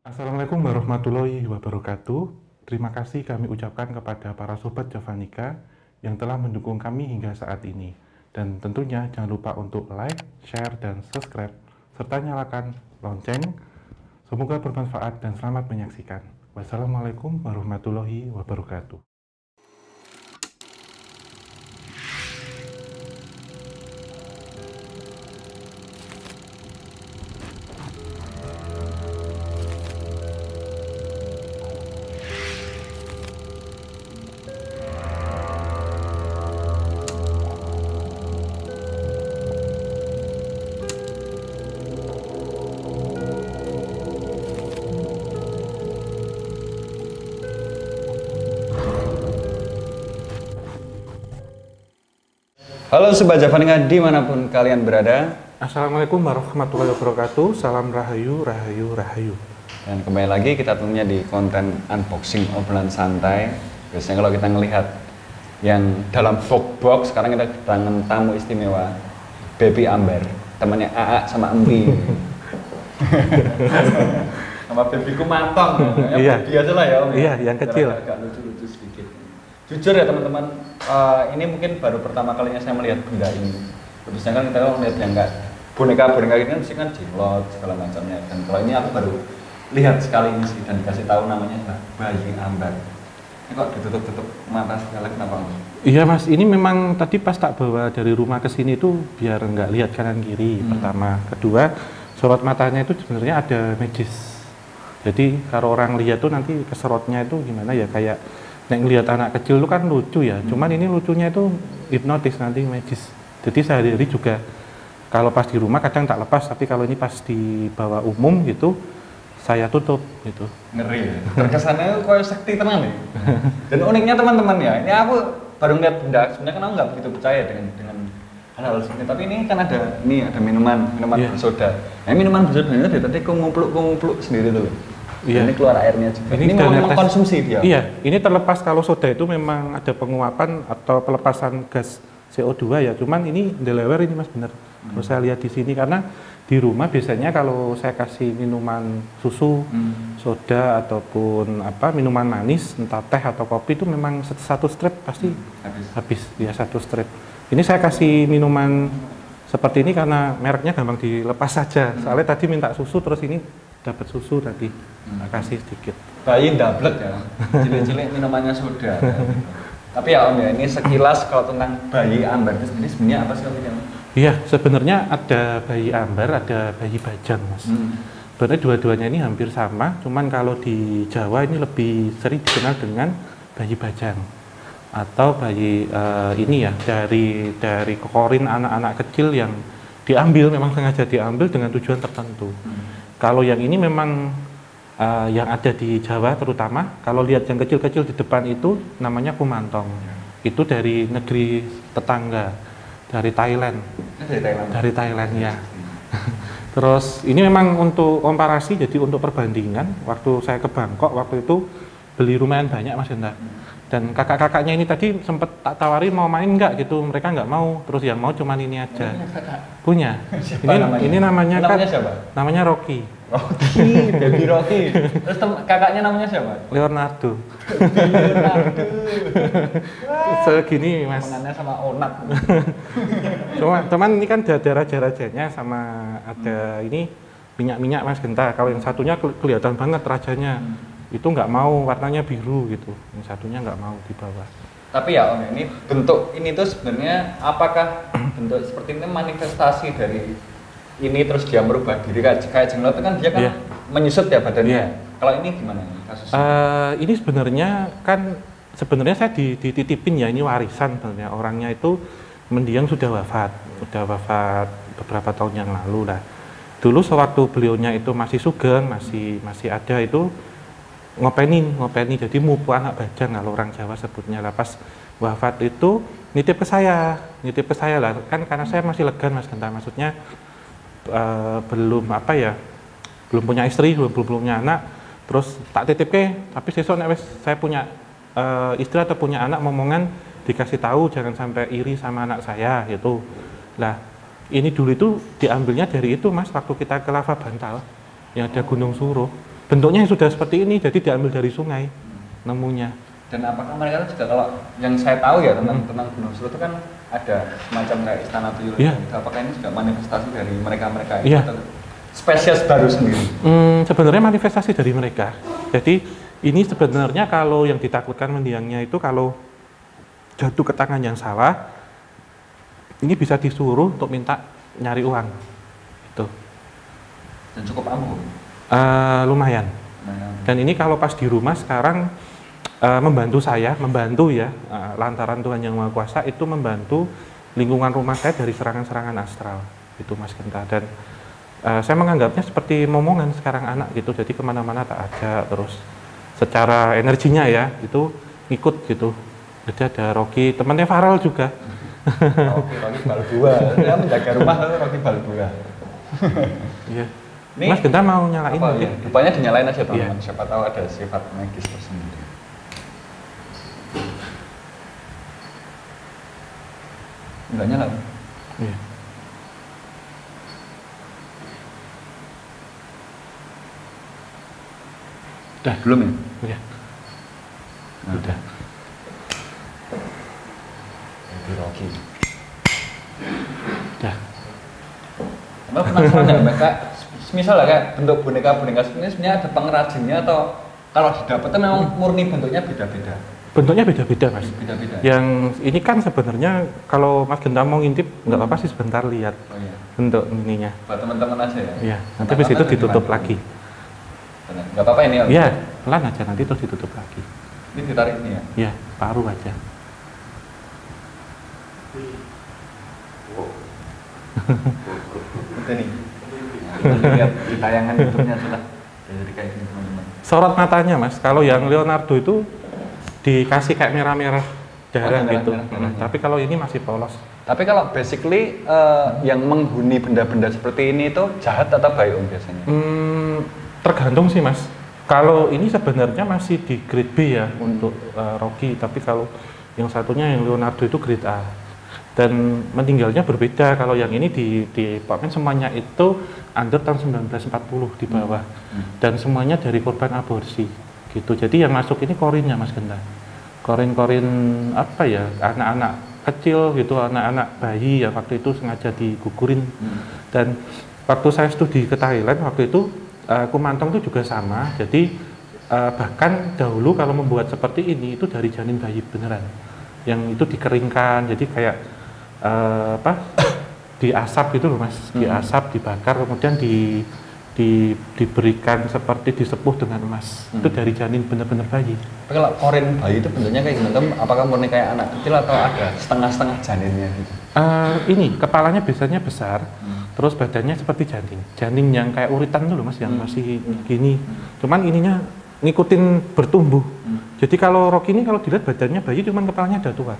Assalamualaikum warahmatullahi wabarakatuh. Terima kasih kami ucapkan kepada para sobat Javanika yang telah mendukung kami hingga saat ini. Dan tentunya jangan lupa untuk like, share, dan subscribe, serta nyalakan lonceng. Semoga bermanfaat dan selamat menyaksikan. Wassalamualaikum warahmatullahi wabarakatuh. Halo Sobat Javanika dimanapun kalian berada. Assalamualaikum warahmatullahi wabarakatuh. Salam rahayu, rahayu, rahayu. Dan kembali lagi kita tentunya di konten unboxing obrolan santai. Biasanya kalau kita ngelihat yang dalam box, sekarang kita kedatangan tamu istimewa, Baby Amber, temannya AA sama Empi. Sama babyku matang, ya biasa lah ya Om. Iya, yang kecil. Agak lucu-lucu sedikit. Jujur ya teman-teman, ini mungkin baru pertama kalinya saya melihat benda ini. Biasanya kan kita kalau melihat yang enggak boneka-boneka ini kan mesti kan jilat segala macamnya. Dan kalau ini aku baru lihat sekali ini sih dan dikasih tahu namanya bayi ambar. Ini kok ditutup-tutup mata segala kenapa? Iya mas, ini memang tadi pas tak bawa dari rumah ke sini tuh biar nggak lihat kanan kiri. Pertama, kedua sorot matanya itu sebenarnya ada magis. Jadi kalau orang lihat tuh nanti keserotnya itu gimana ya, kayak nek ngelihat anak kecil itu kan lucu ya. Cuman ini lucunya itu hipnotis, nanti magis. Jadi sehari-hari juga kalau pas di rumah kadang tak lepas, tapi kalau ini pas di bawah umum gitu saya tutup gitu. Ngeri ya. Terkesannya kayak sakti tenang ya. Dan uniknya teman-teman ya, ini aku baru ngeliat benda, sebenarnya kan aku nggak begitu percaya dengan hal-hal seperti ini. Tapi ini kan ada minuman bersoda. Nah, minuman bersoda ini tadi aku ngumpuluk sendiri tuh. Iya. Ini keluar airnya juga. Ini memang memang konsumsi dia. Iya, ini terlepas kalau soda itu memang ada penguapan atau pelepasan gas CO2 ya. Cuman ini delewer ini mas, bener. Terus saya lihat di sini karena di rumah biasanya kalau saya kasih minuman susu, soda ataupun minuman manis, entah teh atau kopi itu memang satu strip pasti habis ya, satu strip. Ini saya kasih minuman seperti ini karena mereknya gampang dilepas saja. Soalnya tadi minta susu terus ini dapat susu tadi, kasih sedikit. Bayi ndablet ya, cilik-cilik minumannya soda. Tapi ya Om ya, ini sekilas kalau tentang bayi ambar itu sebenarnya apa sih Om? Iya, sebenarnya ada bayi ambar, ada bayi bajang mas. Sebenarnya dua-duanya ini hampir sama, cuman kalau di Jawa ini lebih sering dikenal dengan bayi bajang atau bayi ini ya dari kokorin anak-anak kecil yang diambil, memang sengaja diambil dengan tujuan tertentu. Kalau yang ini memang yang ada di Jawa terutama, kalau lihat yang kecil-kecil di depan itu namanya kumantong. Itu dari negeri tetangga, dari Thailand. Dari Thailand ya. Terus ini memang untuk komparasi, jadi untuk perbandingan, waktu saya ke Bangkok waktu itu beli lumayan banyak mas Hendra. Dan kakak-kakaknya ini tadi sempat tak tawari mau main nggak gitu, mereka nggak mau. Terus yang mau cuman ini aja. Punya. Ini namanya kan, siapa? namanya Rocky. Rocky, Baby Rocky. Terus kakaknya namanya siapa? Leonardo. Leonardo. Segini mas. Pengennya sama Onat. Teman ini kan ada raja-rajanya sama ada ini minyak-minyak mas Genta. Kalau yang satunya kelihatan banget rajanya. Itu nggak mau, warnanya biru gitu. Yang satunya nggak mau dibawa. Tapi ya Om, ini bentuk ini tuh sebenarnya apakah bentuk seperti ini manifestasi dari ini terus dia merubah diri kayak jenglot kan dia kan menyusut ya badannya. Kalau ini gimana kasusnya? Ini sebenarnya saya dititipin ya, ini warisan sebenarnya. Orangnya itu mendiang sudah wafat beberapa tahun yang lalu lah. Dulu sewaktu beliaunya itu masih sugeng, masih ada itu ngopeni, jadi mupu anak bajang kalau orang Jawa sebutnya. Lah pas wafat itu nitip ke saya lah kan, karena saya masih legan mas Genta, maksudnya belum punya istri, belum punya anak, terus tak titip ke, tapi sesuk nek wis saya punya istri atau punya anak momongan dikasih tahu jangan sampai iri sama anak saya gitu. Lah ini dulu itu diambilnya dari itu mas, waktu kita ke Lava Bantal yang ada Gunung Suruh. bentuknya sudah seperti ini, jadi diambil dari sungai nemunya. Dan apakah mereka juga, kalau yang saya tahu ya tentang Gunung Seru itu kan ada semacam kayak istana tuyul, Iya. gitu. Apakah ini juga manifestasi dari mereka Iya. atau spesies baru sendiri? Sebenarnya manifestasi dari mereka. Jadi ini sebenarnya kalau yang ditakutkan mendiangnya itu kalau jatuh ke tangan yang salah, ini bisa disuruh untuk minta nyari uang. Itu Dan cukup ampuh. lumayan. Nah, Dan ini kalau pas di rumah sekarang membantu ya, lantaran Tuhan Yang Maha Kuasa itu membantu lingkungan rumah saya dari serangan-serangan astral, itu Mas Genta. Dan saya menganggapnya seperti momongan sekarang anak gitu, jadi kemana-mana tak ajak, terus secara energinya ya itu ngikut gitu. Jadi ada Rocky, temannya Farel juga. Rocky Balboa, dia menjaga rumah Rocky Balboa. Iya. Ini Mas Genta mau nyalain apa mungkin? ya? Rupanya dinyalain aja teman-teman, Iya. siapa tahu ada sifat magis tersendiri. Enggak nyala. Iya. Udah. Belum ya? Iya. Nah, Udah. Itu Rocky. Udah. Mbak penasaran ya Mbak, Kak, misal lah kayak bentuk boneka-boneka ini sebenarnya ada pengrajinnya atau kalau didapatkan memang murni bentuknya beda-beda? Bentuknya beda-beda Mas. Beda-beda. Yang ini kan sebenarnya kalau Mas Genta mau ngintip nggak apa-apa sih sebentar lihat Oh iya. bentuk ininya. Buat teman-teman aja ya. Iya. Nanti habis itu ditutup lagi. Enggak apa-apa ini ya. Iya, pelan aja nanti terus ditutup lagi. Ini ditarik ini ya. Iya, paruh aja. Udah nih. Nah, lihat di tayangan YouTube-nya sudah. Jadi kayak gini teman-teman. Sorot matanya Mas, kalau yang Leonardo itu dikasih kayak merah-merah darah Oh, gitu. merah-merah. Tapi kalau ini masih polos. Tapi kalau basically yang menghuni benda-benda seperti ini itu jahat atau baik Om biasanya? Tergantung sih Mas. Kalau ini sebenarnya masih di grade B ya untuk Rocky, tapi kalau yang satunya yang Leonardo itu grade A. Dan meninggalnya berbeda. Kalau yang ini di apartemen semuanya itu under tahun 1940 di bawah. Dan semuanya dari korban aborsi gitu. Jadi yang masuk ini korinnya Mas Genta. Korin-korin apa ya, anak-anak kecil gitu, anak-anak bayi ya waktu itu sengaja digugurin. Dan waktu saya studi ke Thailand waktu itu Kumantong itu juga sama. Jadi bahkan dahulu kalau membuat seperti ini itu dari janin bayi beneran. Yang itu dikeringkan, jadi kayak diasap gitu loh Mas, diasap, dibakar, kemudian diberikan seperti disepuh dengan emas. Itu dari janin bener-bener bayi. Tapi kalau korin bayi itu bentuknya kayak gimana? Apakah murni kayak anak kecil atau ada setengah-setengah janinnya gitu? Ini kepalanya biasanya besar, terus badannya seperti janin. Janin yang kayak uritan dulu Mas, yang masih gini. Cuman ininya ngikutin bertumbuh. Jadi kalau Rocky ini kalau dilihat badannya bayi, cuman kepalanya ada tua.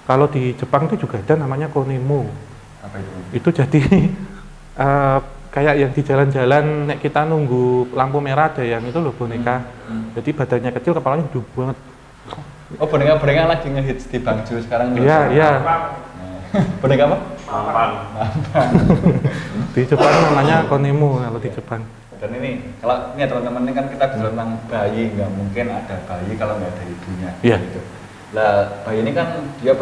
Kalau di Jepang itu juga ada namanya konemo. Apa itu? Itu jadi kayak yang di jalan-jalan nek kita nunggu lampu merah ada yang itu loh boneka. Jadi badannya kecil, kepalanya gede banget. Oh, boneka-boneka lagi ngehits di Bangju sekarang. Iya, iya. Boneka apa? Mampan. Di Jepang namanya konemo kalau di Jepang. Dan ini, kalau ini teman-teman ini kan kita bicara tentang bayi, nggak mungkin ada bayi kalau nggak ada ibunya. Iya. Gitu. Lah, bayi ini kan dia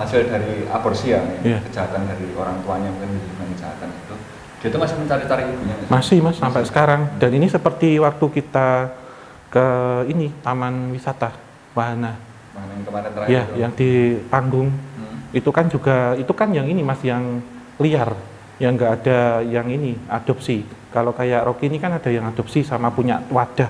hasil dari aborsi ya, Iya. kejahatan dari orang tuanya, mungkin dengan kejahatan itu. Dia itu masih mencari-cari ibunya. nggak sih? Masih Mas sampai sekarang. Dan ini seperti waktu kita ke ini Taman Wisata Wahana. Mana yang kemarin terakhir Ya, itu? yang di panggung. Itu kan juga, itu kan yang ini Mas, yang liar. Yang nggak ada yang ini, adopsi. Kalau kayak Rocky ini kan ada yang adopsi sama punya wadah.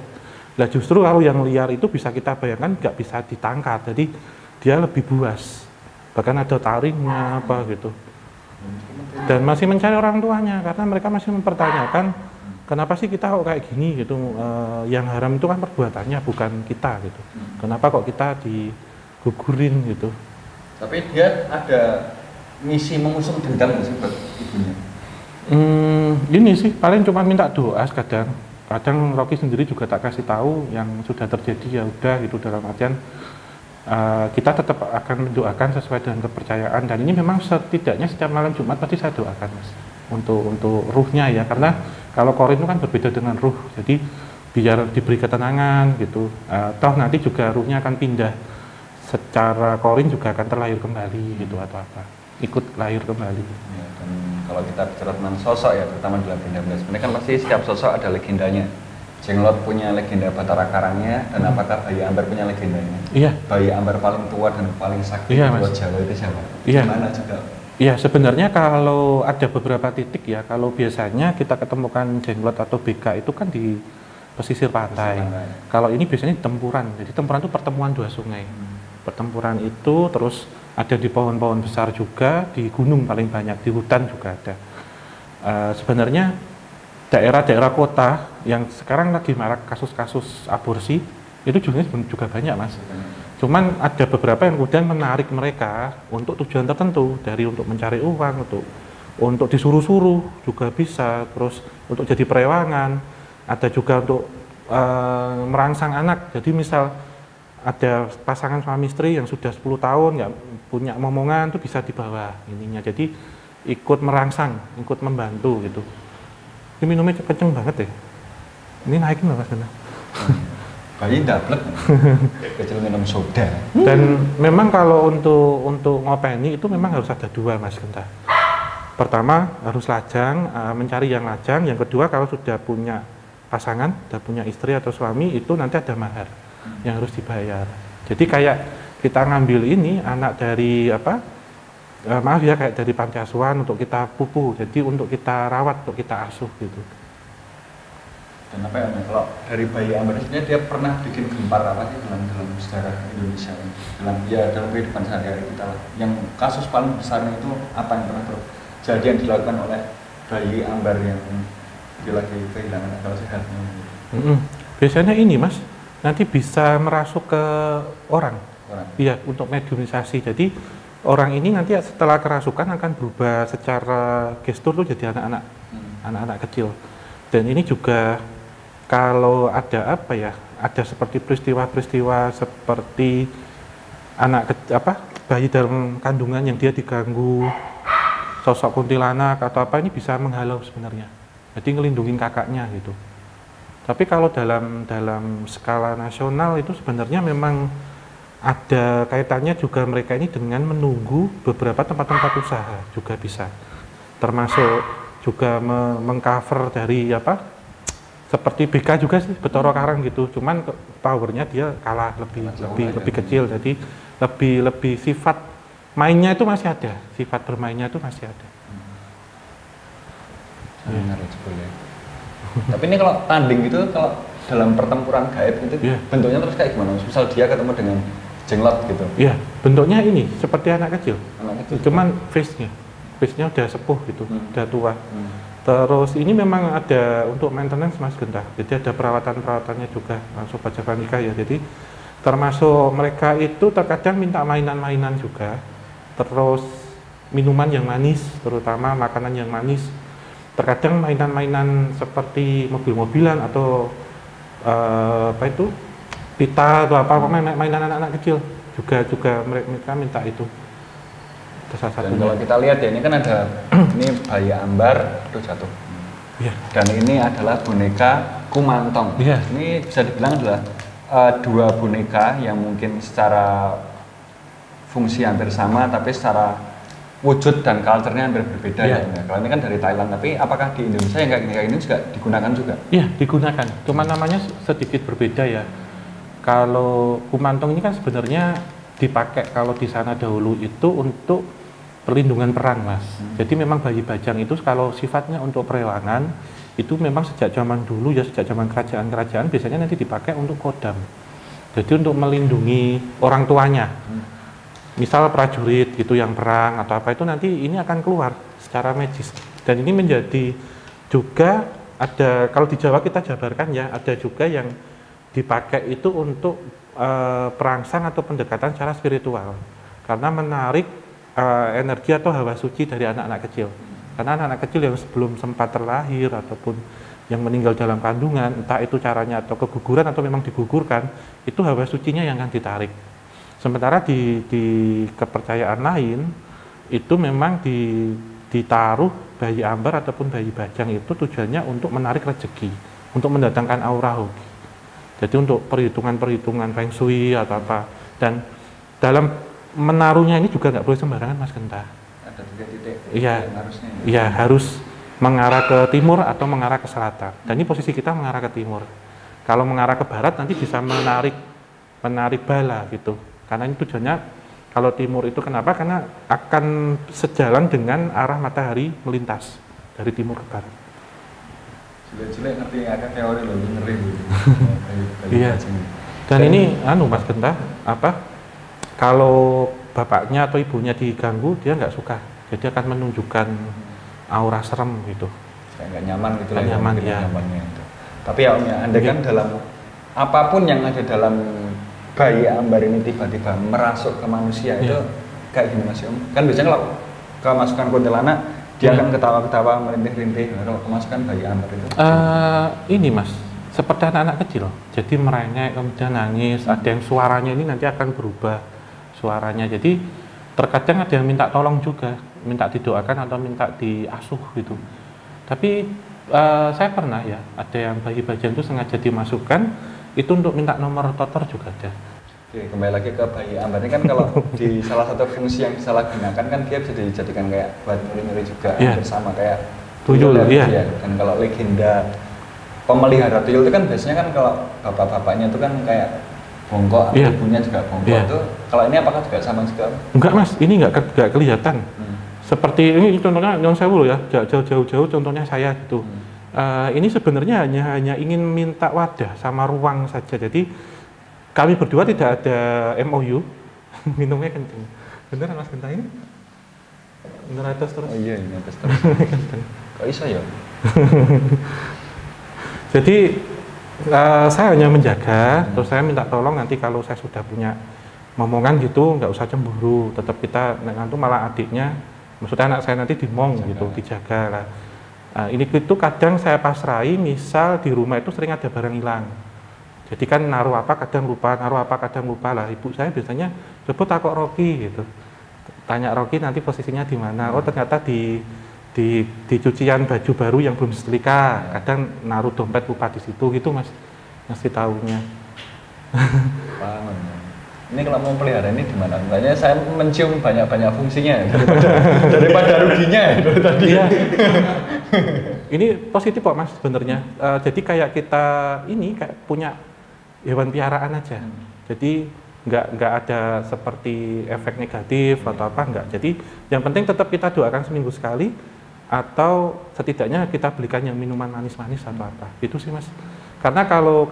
Lah justru kalau yang liar itu bisa kita bayangkan nggak bisa ditangkap, jadi dia lebih buas. Bahkan ada taringnya apa gitu. Dan masih mencari orang tuanya karena mereka masih mempertanyakan kenapa sih kita kok kayak gini gitu. Yang haram itu kan perbuatannya bukan kita gitu. Kenapa kok kita digugurin gitu. Tapi dia ada misi mengusung dendam nggak sih buat ibunya? Ini sih paling cuma minta doa kadang Rocky sendiri juga tak kasih tahu yang sudah terjadi, ya udah gitu, dalam artian kita tetap akan mendoakan sesuai dengan kepercayaan. Dan ini memang setidaknya setiap malam Jumat pasti saya doakan Mas untuk ruhnya ya, karena Kalau korin itu kan berbeda dengan ruh, jadi biar diberi ketenangan gitu. Toh nanti juga ruhnya akan pindah, secara korin juga akan terlahir kembali gitu atau apa, ikut lahir kembali. Ya, dan kalau kita bicara tentang sosok ya, terutama di legenda Benda, sebenarnya kan pasti setiap sosok ada legendanya. Jenglot punya legenda Batara Karangnya, dan apakah Bayi Ambar punya legendanya? Iya. Bayi Ambar paling tua dan paling sakti Iya, di Mas. Pulau Jawa itu siapa? Iya. Gimana juga? Ya sebenarnya kalau ada beberapa titik ya, kalau biasanya kita ketemukan jenglot atau BK itu kan di pesisir pantai. Kalau ini biasanya di tempuran, jadi tempuran itu pertemuan dua sungai. Pertempuran itu terus ada di pohon-pohon besar juga, di gunung paling banyak, di hutan juga ada. Sebenarnya daerah-daerah kota yang sekarang lagi marak kasus-kasus aborsi itu juga banyak, Mas. Cuman ada beberapa yang kemudian menarik mereka untuk tujuan tertentu, dari untuk mencari uang, untuk disuruh-suruh juga bisa, terus untuk jadi perewangan, ada juga untuk merangsang anak. Jadi misal ada pasangan suami istri yang sudah 10 tahun nggak punya momongan, itu bisa dibawa ininya. Jadi ikut merangsang, ikut membantu gitu. Ini minumnya kenceng banget ya. Ini naikin loh Mas Benda. Bayi dablek, kecil minum soda. Dan memang kalau untuk ngopeni itu memang harus ada dua, Mas Genta. Pertama harus lajang, mencari yang lajang. Yang kedua kalau sudah punya pasangan, sudah punya istri atau suami, itu nanti ada mahar yang harus dibayar. Jadi kayak kita ngambil ini anak dari maaf ya, kayak dari panti asuhan untuk kita pupu, jadi untuk kita rawat, untuk kita asuh gitu. Dan apa ya, kalau dari Bayi Ambar sebenarnya dia pernah bikin gempar apa sih dalam sejarah Indonesia ini? Dalam kehidupan sehari-hari kita, yang kasus paling besarnya itu apa yang pernah terjadi yang dilakukan oleh Bayi Ambar yang dia lagi kehilangan akal sehatnya? Biasanya ini Mas, nanti bisa merasuk ke orang. Iya, untuk mediumisasi. Jadi orang ini nanti setelah kerasukan akan berubah secara gestur tuh jadi anak-anak kecil. Dan ini juga kalau ada ada seperti peristiwa-peristiwa seperti bayi dalam kandungan yang dia diganggu sosok kuntilanak atau apa, ini bisa menghalau sebenarnya. Jadi ngelindungin kakaknya gitu. Tapi kalau dalam skala nasional itu sebenarnya memang ada kaitannya juga mereka ini dengan menunggu beberapa tempat-tempat usaha juga bisa. Termasuk juga mengcover dari seperti BK juga sih, Bathara Karang gitu, cuman powernya dia kalah lebih kecil, jadi lebih sifat mainnya itu masih ada, sifat bermainnya itu masih ada. Tapi ini kalau tanding gitu, kalau dalam pertempuran gaib itu bentuknya terus kayak gimana? Misal dia ketemu dengan jenglot gitu? Iya, bentuknya ini seperti anak kecil. Cuman face-nya udah sepuh gitu, udah tua. Terus ini memang ada untuk maintenance Mas Genta, jadi ada perawatan-perawatannya juga, Sobat Javanica ya. Jadi termasuk mereka itu terkadang minta mainan-mainan juga, terus minuman yang manis, terutama makanan yang manis. Terkadang mainan-mainan seperti mobil-mobilan atau pita atau mainan anak-anak kecil juga mereka minta itu. Dan kalau kita lihat ya, ini kan ada ini Bayi Ambar itu jatuh. Yeah. Dan ini adalah boneka Kumantong. Yeah. Ini bisa dibilang adalah dua boneka yang mungkin secara fungsi hampir sama, tapi secara wujud dan culture-nya hampir berbeda ya. Kalau ini kan dari Thailand, tapi apakah di Indonesia yang kayak ini juga digunakan juga? Iya, digunakan. Cuma namanya sedikit berbeda ya. Kalau Kumantong ini kan sebenarnya dipakai kalau di sana dahulu itu untuk perlindungan perang, Mas. Jadi memang bayi bajang itu kalau sifatnya untuk perewangan itu memang sejak zaman dulu ya, sejak zaman kerajaan-kerajaan biasanya nanti dipakai untuk kodam. Jadi untuk melindungi orang tuanya. Misal prajurit gitu yang perang atau apa itu nanti ini akan keluar secara magis. Dan ini menjadi juga ada, kalau di Jawa kita jabarkan ya, ada juga yang dipakai itu untuk perangsang atau pendekatan secara spiritual. Karena menarik energi atau hawa suci dari anak-anak kecil. Karena anak-anak kecil yang sebelum sempat terlahir ataupun yang meninggal dalam kandungan, entah itu caranya atau keguguran atau memang digugurkan, itu hawa sucinya yang akan ditarik. Sementara di kepercayaan lain itu memang ditaruh bayi ambar ataupun bayi bajang itu tujuannya untuk menarik rezeki, untuk mendatangkan aura hoki. Jadi untuk perhitungan-perhitungan feng shui atau apa. Dan dalam menaruhnya ini juga nggak boleh sembarangan Mas Genta. Ada titik-titik Iya, yang harusnya. iya harus mengarah ke timur atau mengarah ke selatan. Dan ini posisi kita mengarah ke timur. Kalau mengarah ke barat nanti bisa menarik bala gitu. Karena ini tujuannya kalau timur itu kenapa? Karena akan sejalan dengan arah matahari melintas dari timur ke barat. Jelek-jelek ngerti akan teori loh, ngeri. Iya. Dan ini Mas Genta, kalau bapaknya atau ibunya diganggu, dia nggak suka. Jadi akan menunjukkan aura serem gitu. Kayak nggak nyaman gitu lah. Nyaman ya. Nyamannya itu. Tapi ya Om ya, Anda kan dalam apapun yang ada dalam bayi ambar ini tiba-tiba merasuk ke manusia itu kayak gini Mas Om. Kan biasanya kalau kemasukan kuntilanak dia akan ketawa-ketawa, merintih-rintih. Kalau kemasukan bayi ambar itu? Ini Mas, seperti anak-anak kecil. Jadi merengek, kemudian nangis. Ada yang suaranya ini nanti akan berubah suaranya. Jadi terkadang ada yang minta tolong juga, minta didoakan atau minta diasuh gitu. Tapi saya pernah ya, ada yang bayi bajang itu sengaja dimasukkan itu untuk minta nomor totor juga ada. Oke, kembali lagi ke bayi ambar ini kan kalau di salah satu fungsi yang disalahgunakan kan dia bisa dijadikan kayak buat nyuri-nyuri juga, bersama kayak tuyul. Dan kalau legenda pemelihara tuyul itu kan biasanya kan kalau bapak-bapaknya itu kan kayak bongkok, ibunya juga bongkok itu. Kalau ini apakah juga sama juga? Enggak Mas, ini enggak kelihatan. Seperti ini contohnya Nyon Sewu ya, jauh-jauh contohnya saya gitu. Ini sebenarnya hanya ingin minta wadah sama ruang saja. Jadi kami berdua tidak ada MOU. Minumnya kenceng. Bener Mas Genta ini? Bener atas terus? Oh iya, ini atas terus. Kok bisa ya? Jadi saya hanya menjaga, terus saya minta tolong nanti kalau saya sudah punya momongan gitu, nggak usah cemburu. Tetap kita nanti malah adiknya, maksudnya anak saya nanti dimong gitu, dijaga lah. Ini itu kadang saya pasrai, misal di rumah itu sering ada barang hilang. Jadi kan naruh apa kadang lupa, lah. Ibu saya biasanya coba takut Rocky gitu. Tanya Rocky nanti posisinya di mana. Oh ternyata di cucian baju baru yang belum setrika. Kadang naruh dompet lupa di situ gitu Mas. Ngasih taunya. Paham. Ini kalau mau pelihara ini di mana? Makanya saya mencium banyak fungsinya daripada ruginya dari tadi. Iya. Ini positif kok Mas sebenarnya. Jadi kayak kita ini kayak punya hewan piaraan aja. Jadi nggak ada seperti efek negatif atau apa enggak. Jadi yang penting tetap kita doakan seminggu sekali atau setidaknya kita belikan yang minuman manis-manis atau apa. Itu sih Mas. Karena kalau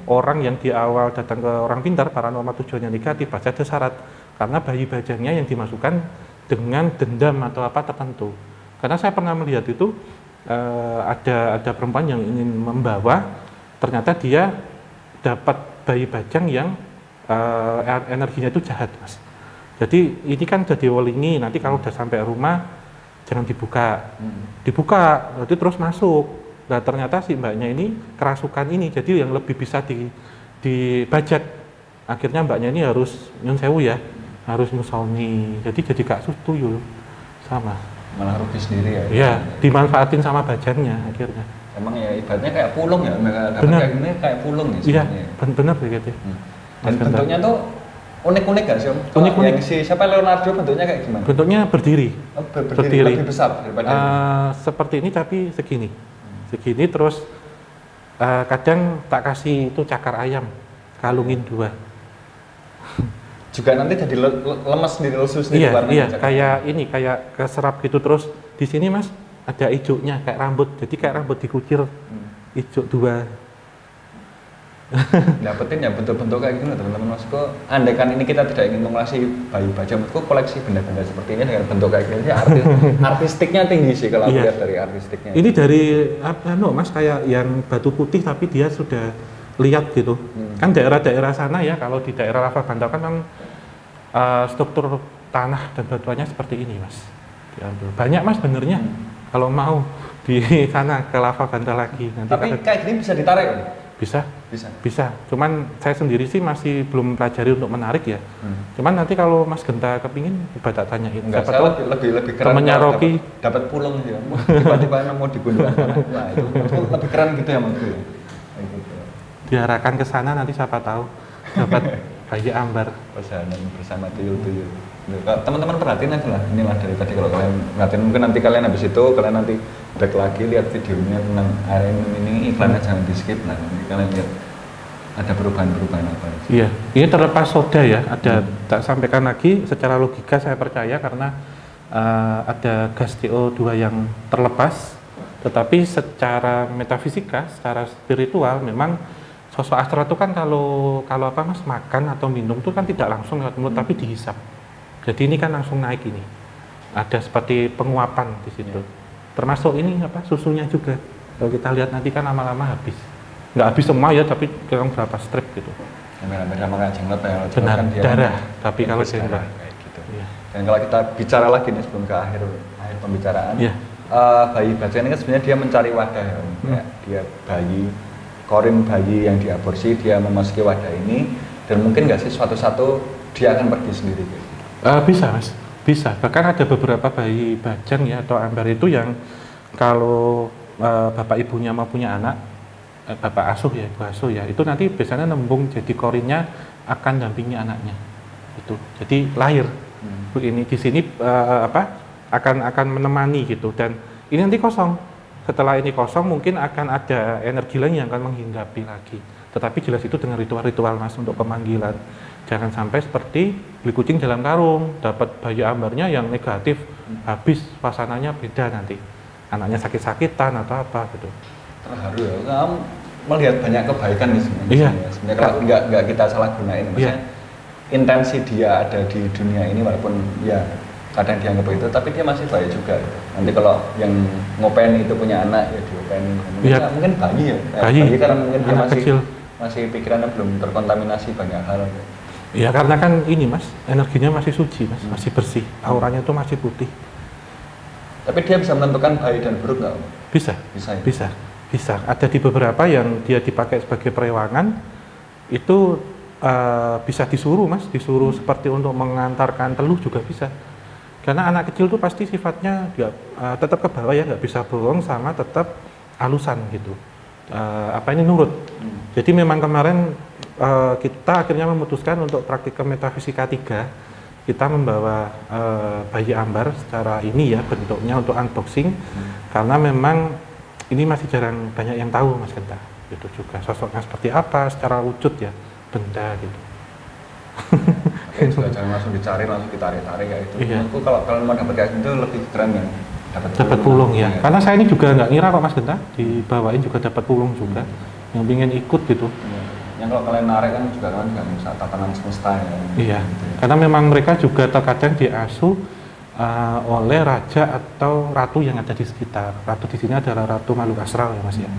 orang yang di awal datang ke orang pintar paranormal tujuannya negatif, pasti ada syarat. Karena bayi bajangnya yang dimasukkan dengan dendam atau apa tertentu. Karena saya pernah melihat itu ada perempuan yang ingin membawa, ternyata dia dapat bayi bajang yang energinya itu jahat Mas. Jadi ini kan jadi welingi, nanti kalau udah sampai rumah jangan dibuka. Dibuka, berarti terus masuk. Nah ternyata si mbaknya ini kerasukan ini, jadi yang lebih bisa dibajak. Akhirnya mbaknya ini harus Nyun Sewu ya, harus musolni. Jadi kasus tuyul sama. Malah rugi sendiri ya? Iya, dimanfaatin sama bajangnya akhirnya. Emang ya ibaratnya kayak pulung ya, kayak gini kayak pulung ya sebenarnya. Iya, benar begitu. Dan bentuknya tuh unik-unik gak sih Om? Unik-unik. Siapa Leonardo bentuknya kayak gimana? Bentuknya berdiri. Oh, berdiri. Lebih besar daripada seperti ini tapi segini. Segini terus kadang tak kasih itu cakar ayam, kalungin 2. Juga nanti jadi lemes sendiri, lesu sendiri warnanya. Iya, kayak ini, kayak keserap gitu. Terus di sini Mas ada hijaunya kayak rambut, jadi kayak rambut dikucir hijau 2. Dapetin ya bentuk-bentuk kayak gitu teman-teman Maksudku, andaikan ini kita tidak ingin menguasai bayi bajang, maksudku koleksi benda-benda seperti ini dengan bentuk kayak gini, artistiknya tinggi sih kalau lihat dari artistiknya. Ini dari Mas kayak yang batu putih tapi dia sudah lihat gitu. Kan daerah-daerah sana ya, kalau di daerah Lava Bantal kan struktur tanah dan batuannya seperti ini Mas. Diambil. Banyak Mas benernya. Kalau mau di sana ke Lava Bantal lagi. Nanti tapi kayak gini bisa ditarik? Bisa? Bisa. Bisa. Cuman saya sendiri sih masih belum pelajari untuk menarik ya. Cuman nanti kalau Mas Genta kepingin, coba tak tanyain. Enggak, Siapa saya tahu lebih keren temennya kalau Rocky dapat pulang ya. Tiba-tiba mau digundulkan anak. Wah, itu lebih keren gitu ya menurutku. Ya. Kayak gitu. diarahkan ke sana, nanti siapa tahu dapat bayi ambar. Perjalanan bersama tuyul-tuyul. Teman-teman perhatiin aja lah, inilah dari tadi kalau kalian perhatiin, mungkin nanti kalian habis itu kalian nanti back lagi lihat videonya tentang area ini, iklannya jangan di skip, nah nanti kalian lihat ada perubahan-perubahan apa. Iya, ini terlepas soda ya, ada tak sampaikan lagi secara logika saya percaya karena ada gas CO2 yang terlepas, tetapi secara metafisika, secara spiritual memang sosok astral itu kan kalau apa Mas makan atau minum itu kan tidak langsung lewat mulut tapi dihisap. Jadi ini kan langsung naik ini. Ada seperti penguapan di situ. Termasuk ini apa susunya juga. Kalau kita lihat nanti kan lama-lama habis. Nggak habis semua ya, tapi kurang berapa strip gitu. Sama kayak jenglot ya. Benar, kan dia darah. Tapi kalau jenglot kayak gitu. Iya. Dan kalau kita bicara lagi nih sebelum ke akhir pembicaraan, Iya. bayi bajang ini kan sebenarnya dia mencari wadah ya. Kayak dia bayi, korin bayi yang diaborsi, dia memasuki wadah ini, dan mungkin nggak sih suatu-satu dia akan pergi sendiri gitu. Bisa Mas, bisa. Bahkan ada beberapa bayi bajang ya atau ambar itu yang kalau bapak ibunya mau punya anak, bapak asuh ya, ibu asuh ya, itu nanti biasanya nembung jadi korinnya akan dampingi anaknya. Itu. Jadi lahir begini di sini akan menemani gitu, dan ini nanti kosong. Setelah ini kosong mungkin akan ada energi lain yang akan menghinggapi lagi. Tetapi jelas itu dengan ritual-ritual Mas untuk pemanggilan. Jangan sampai seperti beli kucing dalam karung, dapat bayi ambarnya yang negatif, habis suasananya beda nanti. Anaknya sakit-sakitan atau apa gitu. Terharu ya, kamu melihat banyak kebaikan di sini. Iya. Sebenarnya kalau nggak kita salah gunain, maksudnya intensi dia ada di dunia ini walaupun ya kadang dianggap itu, tapi dia masih baik juga. Nanti kalau yang ngopen itu punya anak ya diopenin. Mungkin bayi ya. Bayi karena mungkin dia masih pikirannya belum terkontaminasi banyak hal. Ya karena kan ini Mas, energinya masih suci Mas, masih bersih, auranya itu masih putih. Tapi dia bisa menentukan baik dan buruk nggak? Bisa, ya? bisa. Ada di beberapa yang dia dipakai sebagai perewangan, itu bisa disuruh Mas, disuruh seperti untuk mengantarkan teluh juga bisa. Karena anak kecil tuh pasti sifatnya tetap ke bawah ya, nggak bisa bohong sama tetap halusan gitu. Nurut. Jadi memang kemarin kita akhirnya memutuskan untuk praktikum metafisika 3, kita membawa bayi ambar secara ini ya bentuknya untuk unboxing, karena memang ini masih jarang banyak yang tahu Mas Genta. Itu juga sosoknya seperti apa secara wujud ya, benda gitu. Jangan langsung dicari, langsung ditarik-tarik ya itu. Iya. Menurutku kalau kalian mau dapat kayak gitu lebih keren ya. Dapat pulung ya. Karena saya ini juga nggak ngira kok Mas Genta, dibawain juga dapat pulung juga. Yang ingin ikut gitu. Yang kalau kalian narik kan juga kan nggak bisa tatanan semesta ya. Iya. Gitu. Karena memang mereka juga terkadang diasuh oleh raja atau ratu yang ada di sekitar. Ratu di sini adalah ratu makhluk astral ya Mas ya.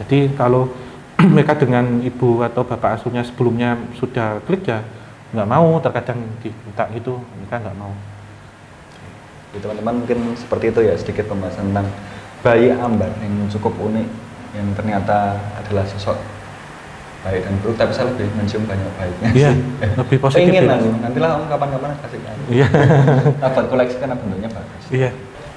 Jadi kalau mereka dengan ibu atau bapak asuhnya sebelumnya sudah klik ya nggak mau, terkadang diminta gitu, mereka nggak mau. Teman-teman mungkin seperti itu ya sedikit pembahasan tentang bayi ambar yang cukup unik, yang ternyata adalah sosok baik dan buruk, tapi saya lebih mencium banyak baiknya. Iya, lebih positif. Pengen nantilah om kapan-kapan kasih kan. Iya. Dapat koleksi karena bentuknya bagus. Iya.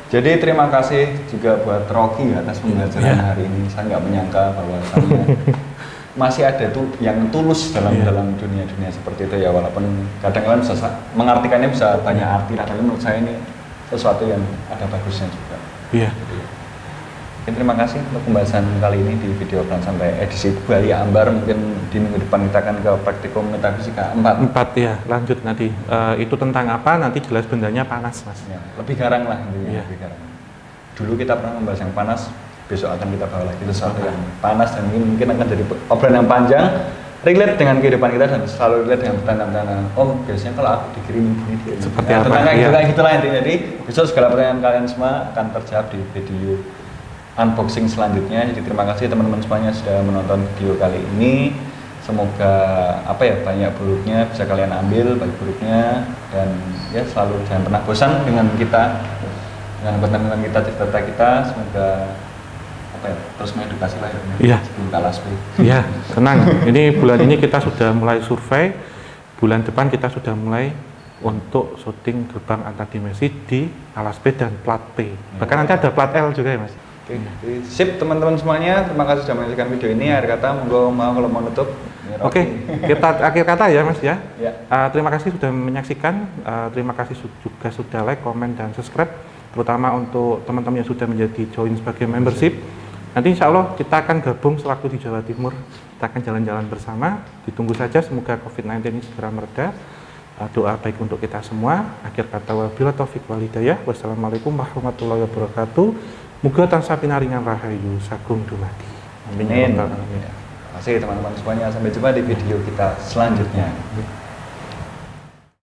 Jadi terima kasih juga buat Rocky atas pembelajaran hari ini. Saya nggak menyangka bahwa masih ada tuh yang tulus dalam dunia seperti itu ya, walaupun kadang-kadang bisa mengartikannya bisa banyak arti lah, tapi menurut saya ini sesuatu yang ada bagusnya juga. Iya. Jadi, terima kasih untuk pembahasan kali ini di video Obrolan Santai edisi bayi ambar. Mungkin di minggu depan kita akan ke praktikum metafisika 4 ya, lanjut nanti. Itu tentang apa? Nanti jelas bendanya panas Mas. Ya, lebih garang lah intinya. Lebih garang. Dulu kita pernah membahas yang panas, besok akan kita bawa lagi sesuatu yang panas, dan mungkin akan jadi obrolan yang panjang, relate dengan kehidupan kita dan selalu relate dengan pertanyaan-pertanyaan. Oh, biasanya kalau aku dikirim ini seperti apa? Kayak gitulah intinya. Jadi besok segala pertanyaan kalian semua akan terjawab di video unboxing selanjutnya. Jadi terima kasih teman-teman semuanya sudah menonton video kali ini. Semoga banyak buruknya bisa kalian ambil baik buruknya, dan ya selalu jangan pernah bosan dengan kita, dengan konten-konten kita, cerita kita. Semoga apa ya, terus mengedukasi lah ya. Iya. Sebelum KLSP. Iya, tenang. Ini bulan ini kita sudah mulai survei. Bulan depan kita sudah mulai untuk syuting gerbang antar dimensi di alas P dan plat P. Bahkan nanti ada plat L juga ya Mas. Oke, sip teman-teman semuanya. Terima kasih sudah menyaksikan video ini. Akhir kata, monggo mau kalau mau nutup. Oke, kita akhir kata ya Mas ya. Ya. Terima kasih sudah menyaksikan. Terima kasih juga sudah like, komen, dan subscribe. Terutama untuk teman-teman yang sudah menjadi join sebagai membership. Nanti insya Allah kita akan gabung sewaktu di Jawa Timur. Kita akan jalan-jalan bersama. Ditunggu saja, semoga COVID-19 ini segera mereda. Doa baik untuk kita semua. Akhir kata, wabillahi taufiq wal hidayah. Wassalamualaikum warahmatullahi wabarakatuh. Muga tansah pinaringan rahayu sagung dumadi. Amin. Terima kasih teman-teman semuanya. Sampai jumpa di video kita selanjutnya.